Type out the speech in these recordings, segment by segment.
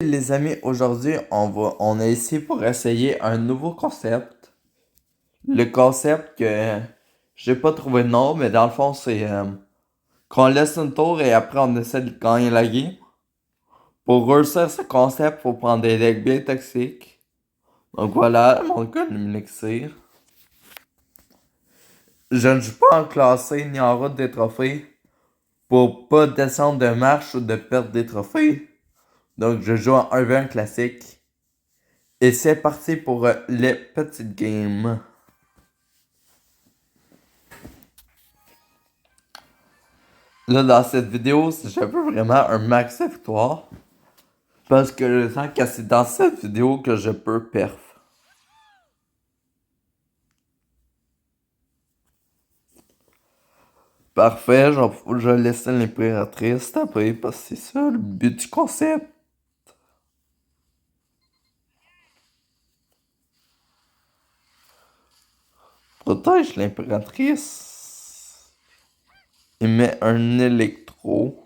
Les amis, aujourd'hui, on est ici pour essayer un nouveau concept. Le concept que j'ai pas trouvé de nom, mais dans le fond, c'est qu'on laisse une tour et après on essaie de gagner la game. Pour réussir ce concept, faut prendre des decks bien toxiques. Donc voilà, mon code Elixir. Je ne joue pas en classé ni en route des trophées pour pas descendre de marche ou de perdre des trophées. Donc je joue en 1v1 classique. Et c'est parti pour les petites games. Là, dans cette vidéo, je veux vraiment un max de victoire. Parce que je sens que c'est dans cette vidéo que je peux perf. Parfait, je vais laisser l'impératrice taper parce que c'est ça le but du concept. Protège l'impératrice. Et met un électro.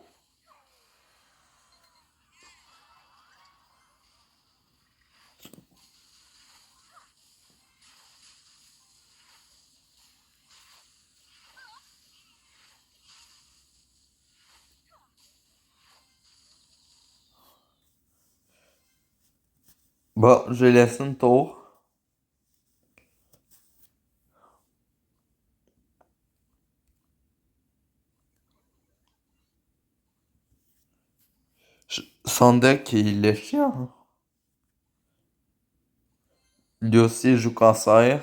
Bon, je laisse une tour. Son deck, il est chiant. Lui aussi, il joue cancer.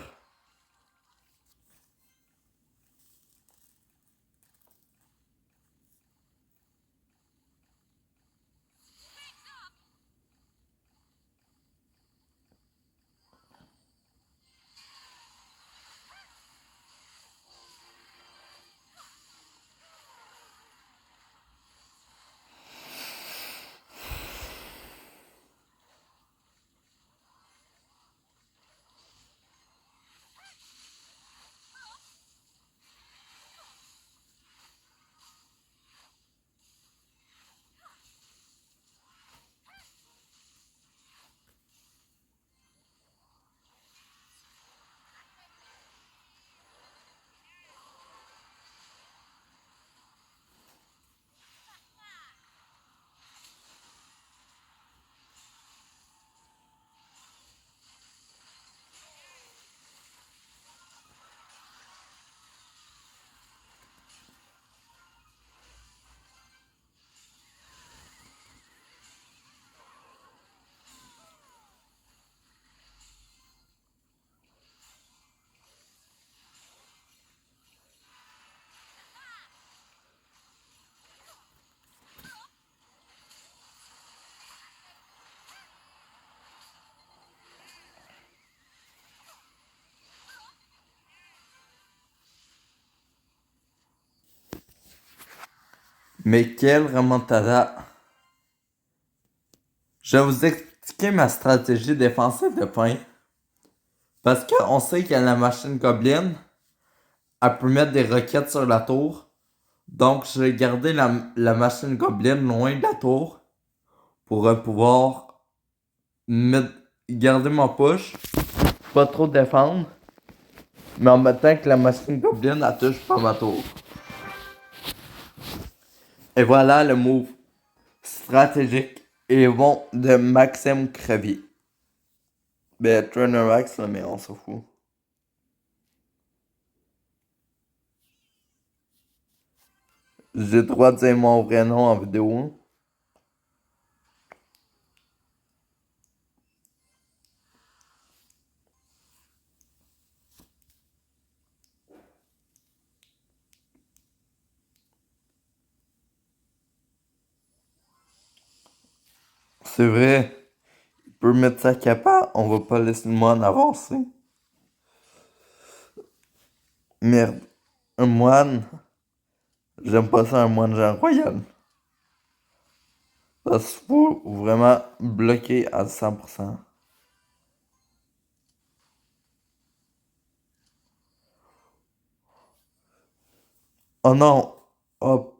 Mais quelle remontada! Je vais vous expliquer ma stratégie défensive de point. Parce qu'on sait que la machine Goblin, elle peut mettre des roquettes sur la tour. Donc, je vais garder la machine Goblin loin de la tour pour pouvoir garder mon push, pas trop défendre, mais en même temps que la machine Goblin, elle touche pas ma tour. Et voilà le move stratégique et bon de Maxime Crevier. Ben, Trainer Max, là, mais on s'en fout. J'ai le droit de dire mon vrai nom en vidéo. C'est vrai. Il peut mettre sa capa, on va pas laisser le moine avancer. Merde. Un moine. J'aime pas ça, un moine Jean Royal. Ça se faut vraiment bloquer à 100%. Oh non! Oh,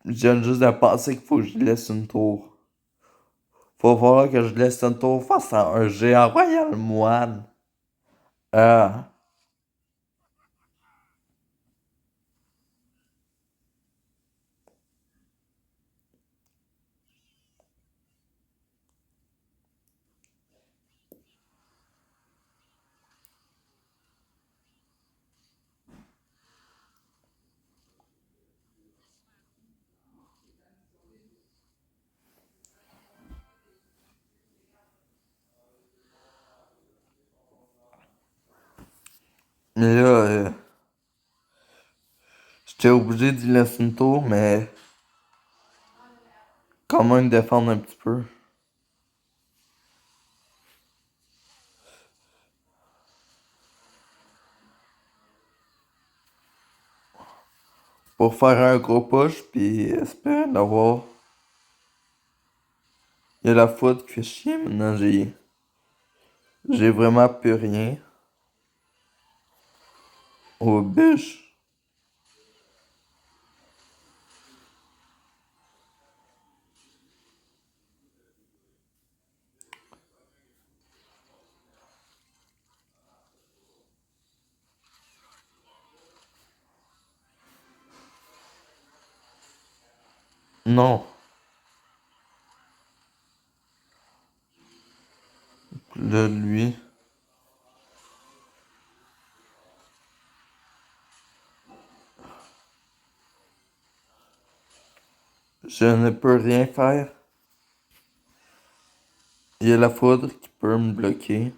je viens juste de penser qu'il faut que je laisse une tour. Faut falloir que je laisse un tour face à un géant royal moine. Ah. Mais là, j'étais obligé d'y laisser une tour, mais quand même défendre un petit peu. Pour faire un gros push, puis espérer l'avoir. Il y a la foudre qui fait chier maintenant, j'ai vraiment plus rien. Aux bûches. Non. Là, lui. Je ne peux rien faire. Il y a la foudre qui peut me bloquer.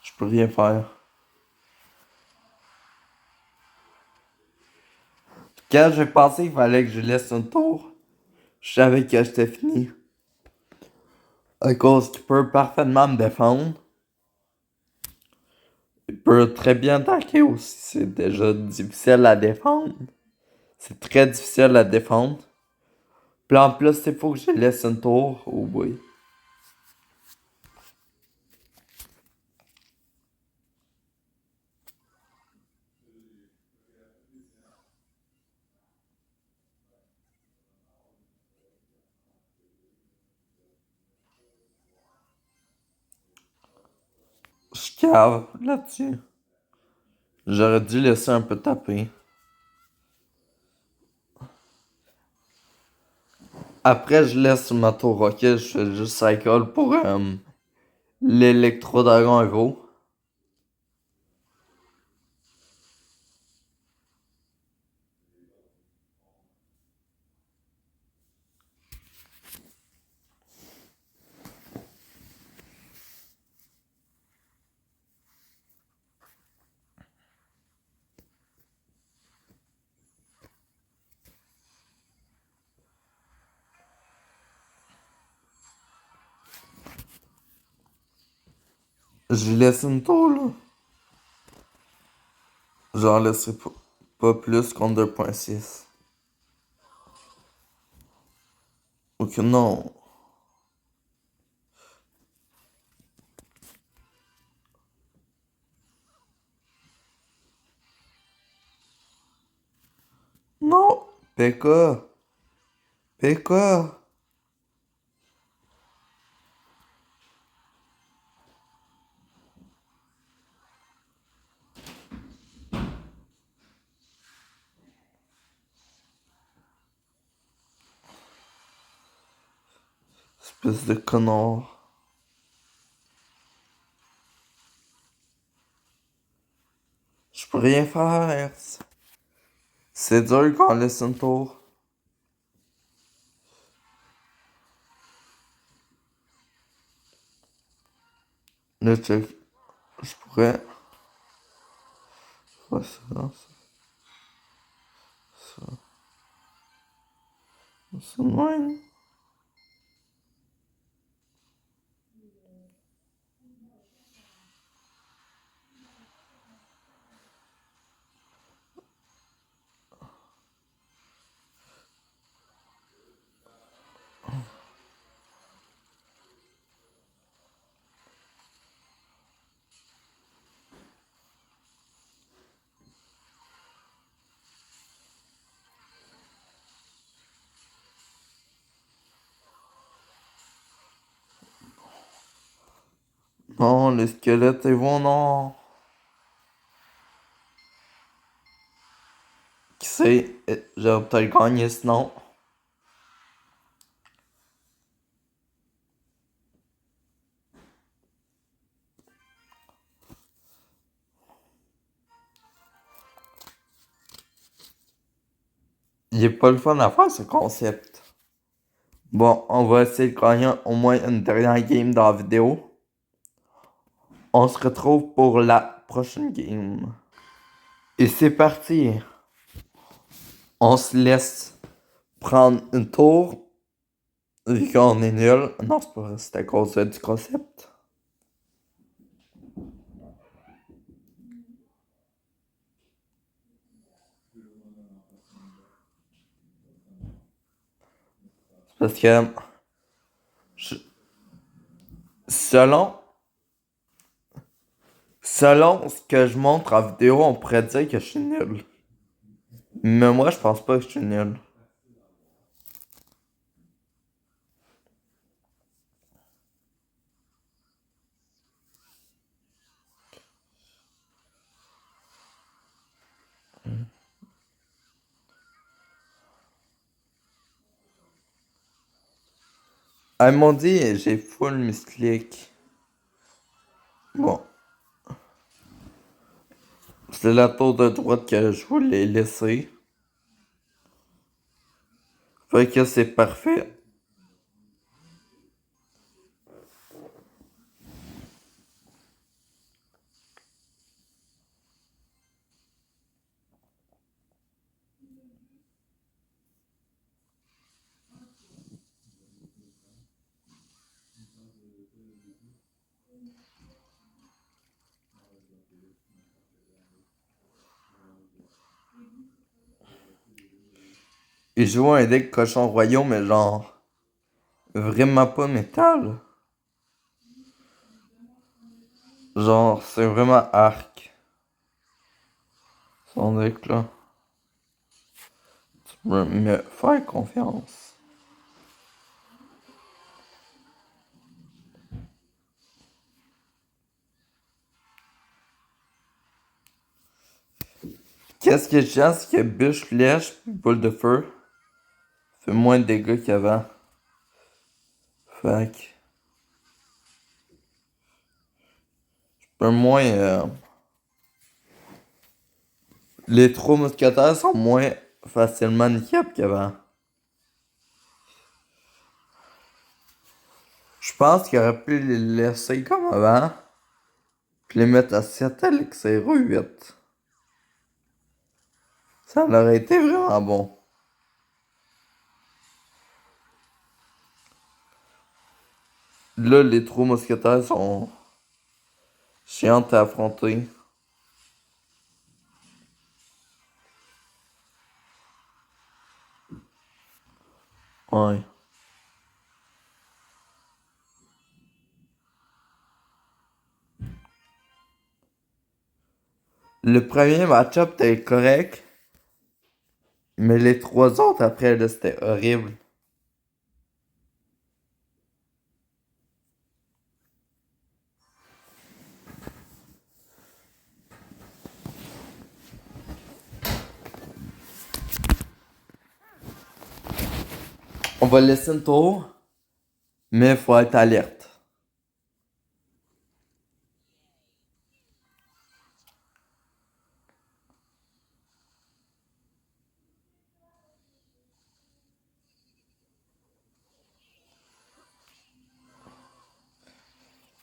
Je peux rien faire. Quand j'ai pensé qu'il fallait que je laisse un tour, je savais que j'étais fini. À cause qu'il peut parfaitement me défendre. Il peut très bien attaquer aussi. C'est déjà difficile à défendre. C'est très difficile à défendre. Puis en plus, il faut que je laisse un tour. Oh boy. Je cave là-dessus. J'aurais dû laisser un peu taper. Après, je laisse ma tour rocket. Je fais juste cycle pour l'électro-dragon Evo. Je laisse une tour là. J'en laisserai pas plus contre 2.6. Ok, non. Non. PK. PK. Espèce de connard. Je peux rien faire. C'est dur qu'on laisse une tour. Là, check. Je pourrais. Ouais, ça, ça, ouais. Non, les squelettes, ils vont, non. Qui sait, j'aurais peut-être gagné sinon. Il est pas le fun à faire ce concept. Bon, on va essayer de gagner au moins une dernière game dans la vidéo. On se retrouve pour la prochaine game. Et c'est parti. On se laisse prendre une tour. Vu qu'on est nul. Non, c'est pas vrai, c'est à cause du concept. Parce que je- selon, selon ce que je montre en vidéo, on pourrait dire que je suis nul. Mais moi, je pense pas que je suis nul. Ah, ils m'ont dit j'ai full musclique. Bon, c'est la tour de droite que je voulais laisser. Fait que c'est parfait. Et je joue un deck cochon royaux, mais genre, vraiment pas métal. Genre, c'est vraiment arc. Son deck là. Tu peux me faire confiance. Qu'est-ce que je c'est que bûche, flèche, puis boule de feu fait moins de dégâts qu'avant. Fait que, je peux moins. Les trois mousquetaires sont moins facilement niquables qu'avant. Je pense qu'il aurait pu les laisser comme avant, puis les mettre à 7 elixir ou 8. Ça aurait été vraiment bon. Là, les trois mousquetaires sont chiantes à affronter. Ouais. Le premier match-up était correct, mais les trois autres après, là, c'était horrible. On va laisser une tour, mais faut être alerte.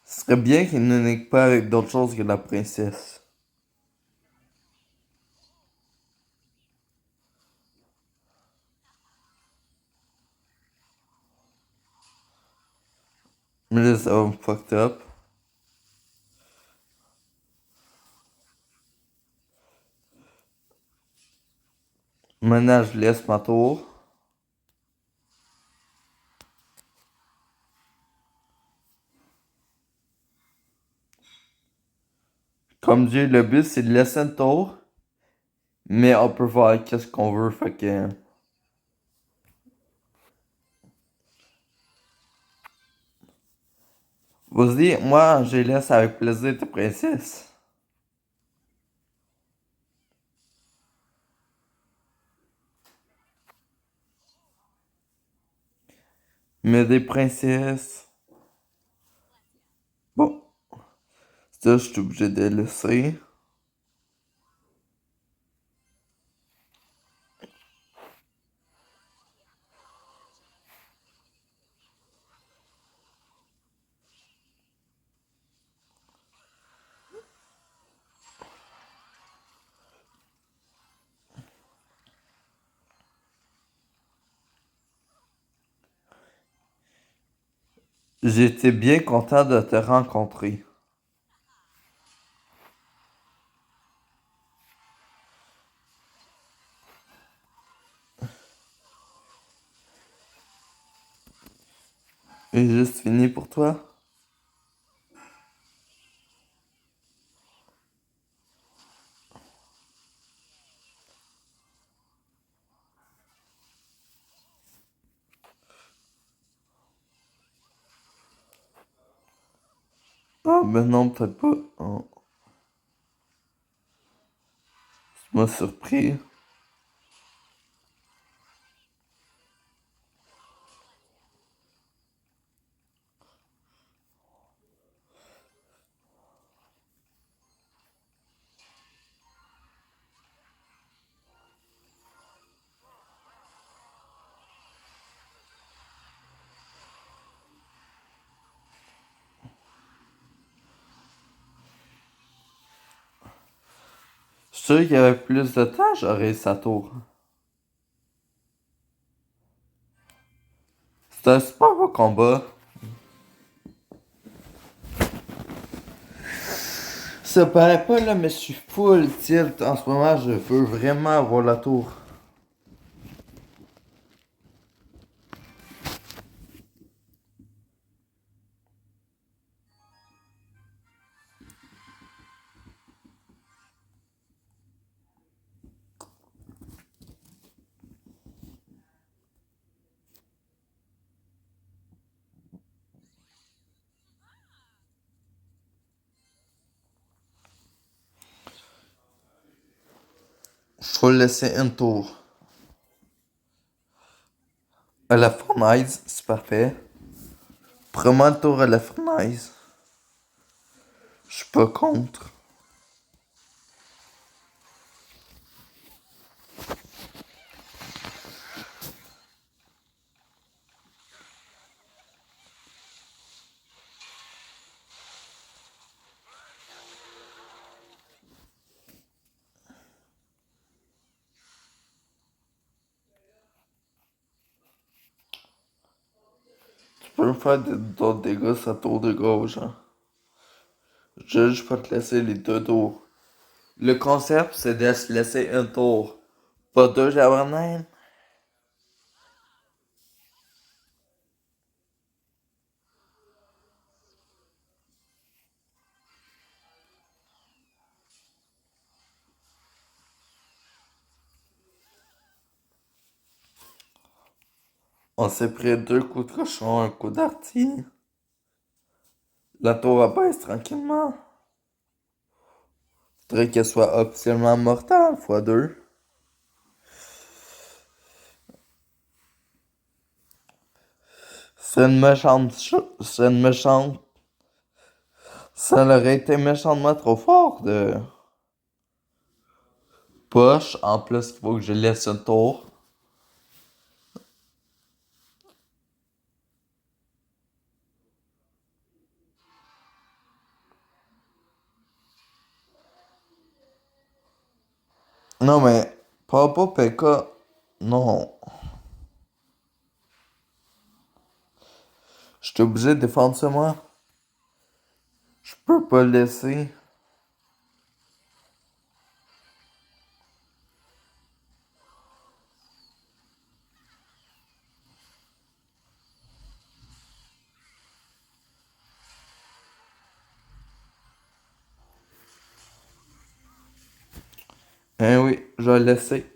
Ce serait bien qu'il ne nique pas avec d'autres choses que la princesse. Mais là, ça va me fucked up. Maintenant, je laisse ma tour. Comme dit, le but, c'est de laisser une tour, mais on peut faire qu'est-ce qu'on veut, fait que... Vas-y, moi, je laisse avec plaisir tes princesses. Mais des princesses. Bon, ça, je suis obligé de laisser. J'étais bien content de te rencontrer. Et juste fini pour toi? Ah, ben non, peut-être pas. Oh, tu m'as surpris. Je suis sûr qu'il y avait plus de temps, j'aurais sa tour. C'était un super beau combat. Ça paraît pas là, mais je suis full tilt en ce moment. Je veux vraiment avoir la tour. Faut laisser une tour. À la fournaise, c'est parfait. Prends-moi le tour à la fournaise. Je suis pas contre. Tu peux me faire d'autres dégâts sur la tour de gauche, hein. Je peux te laisser les deux tours. Le concept, c'est de se laisser un tour. Pas deux javelins. On s'est pris deux coups de cochon, un coup d'artille. La tour abaisse tranquillement. Faudrait qu'elle soit officiellement mortelle, fois deux. C'est une méchante. C'est une méchante. Ça aurait été méchantement trop fort de push. En plus, il faut que je laisse un tour. Non, mais Papa PK, non. Je suis obligé de défendre ça, moi. Je peux pas le laisser. Eh oui, je vais le laisser.